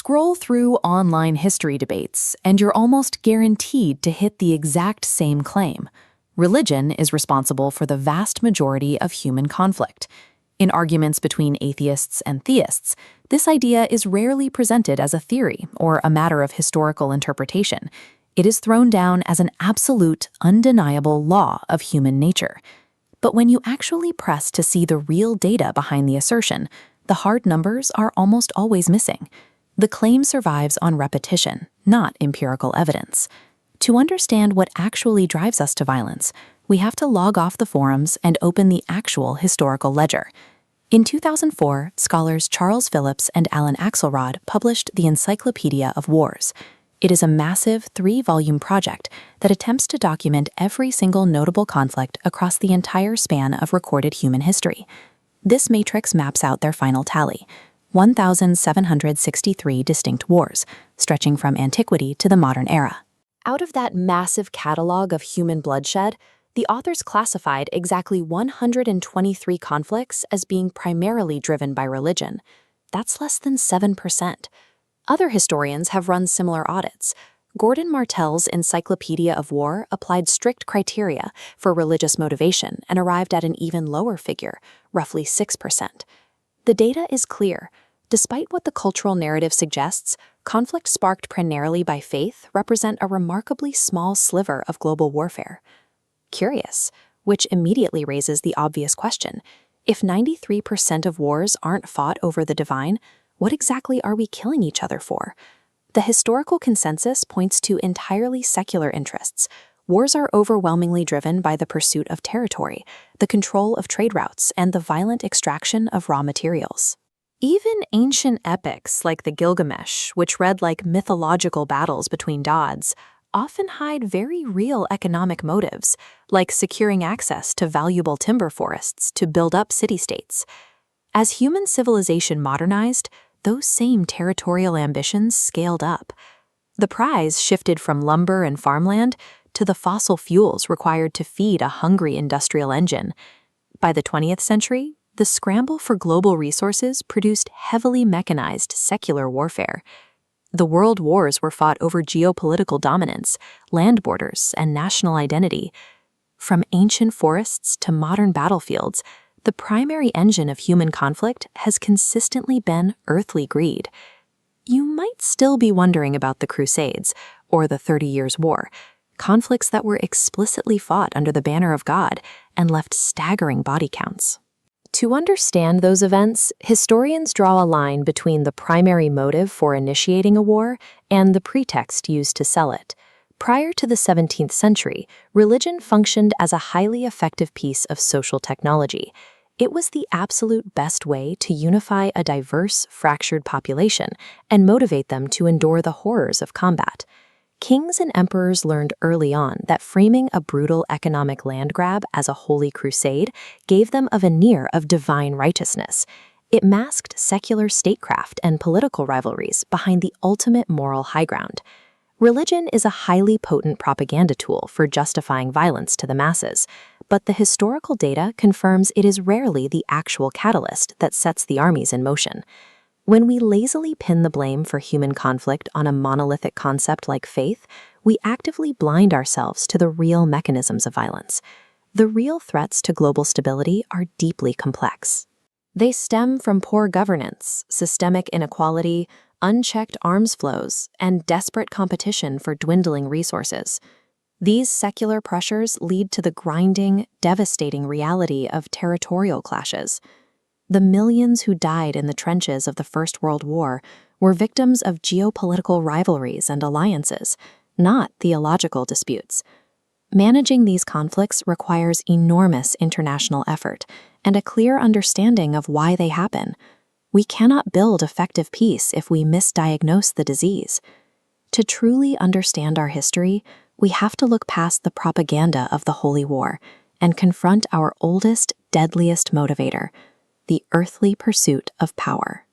Scroll through online history debates, and you're almost guaranteed to hit the exact same claim. Religion is responsible for the vast majority of human conflict. In arguments between atheists and theists, this idea is rarely presented as a theory or a matter of historical interpretation. It is thrown down as an absolute, undeniable law of human nature. But when you actually press to see the real data behind the assertion, the hard numbers are almost always missing. The claim survives on repetition, not empirical evidence. To understand what actually drives us to violence, we have to log off the forums and open the actual historical ledger. In 2004, scholars Charles Phillips and Alan Axelrod published the Encyclopedia of Wars. It is a massive 3-volume project that attempts to document every single notable conflict across the entire span of recorded human history. This matrix maps out their final tally: 1,763 distinct wars, stretching from antiquity to the modern era. Out of that massive catalog of human bloodshed, the authors classified exactly 123 conflicts as being primarily driven by religion. That's less than 7%. Other historians have run similar audits. Gordon Martell's Encyclopedia of War applied strict criteria for religious motivation and arrived at an even lower figure, roughly 6%. The data is clear. Despite what the cultural narrative suggests, conflict sparked primarily by faith represent a remarkably small sliver of global warfare. Curious, which immediately raises the obvious question: if 93% of wars aren't fought over the divine, what exactly are we killing each other for? The historical consensus points to entirely secular interests. Wars are overwhelmingly driven by the pursuit of territory, the control of trade routes, and the violent extraction of raw materials. Even ancient epics like the Gilgamesh, which read like mythological battles between gods, often hide very real economic motives, like securing access to valuable timber forests to build up city-states. As human civilization modernized, those same territorial ambitions scaled up. The prize shifted from lumber and farmland to the fossil fuels required to feed a hungry industrial engine. By the 20th century, the scramble for global resources produced heavily mechanized secular warfare. The world wars were fought over geopolitical dominance, land borders, and national identity. From ancient forests to modern battlefields, the primary engine of human conflict has consistently been earthly greed. You might still be wondering about the Crusades or the 30 Years' War, conflicts that were explicitly fought under the banner of God and left staggering body counts. To understand those events, historians draw a line between the primary motive for initiating a war and the pretext used to sell it. Prior to the 17th century, religion functioned as a highly effective piece of social technology. It was the absolute best way to unify a diverse, fractured population and motivate them to endure the horrors of combat. Kings and emperors learned early on that framing a brutal economic land grab as a holy crusade gave them a veneer of divine righteousness. It masked secular statecraft and political rivalries behind the ultimate moral high ground. Religion is a highly potent propaganda tool for justifying violence to the masses, but the historical data confirms it is rarely the actual catalyst that sets the armies in motion. When we lazily pin the blame for human conflict on a monolithic concept like faith, we actively blind ourselves to the real mechanisms of violence. The real threats to global stability are deeply complex. They stem from poor governance, systemic inequality, unchecked arms flows, and desperate competition for dwindling resources. These secular pressures lead to the grinding, devastating reality of territorial clashes. The millions who died in the trenches of the First World War were victims of geopolitical rivalries and alliances, not theological disputes. Managing these conflicts requires enormous international effort and a clear understanding of why they happen. We cannot build effective peace if we misdiagnose the disease. To truly understand our history, we have to look past the propaganda of the Holy War and confront our oldest, deadliest motivator: the earthly pursuit of power.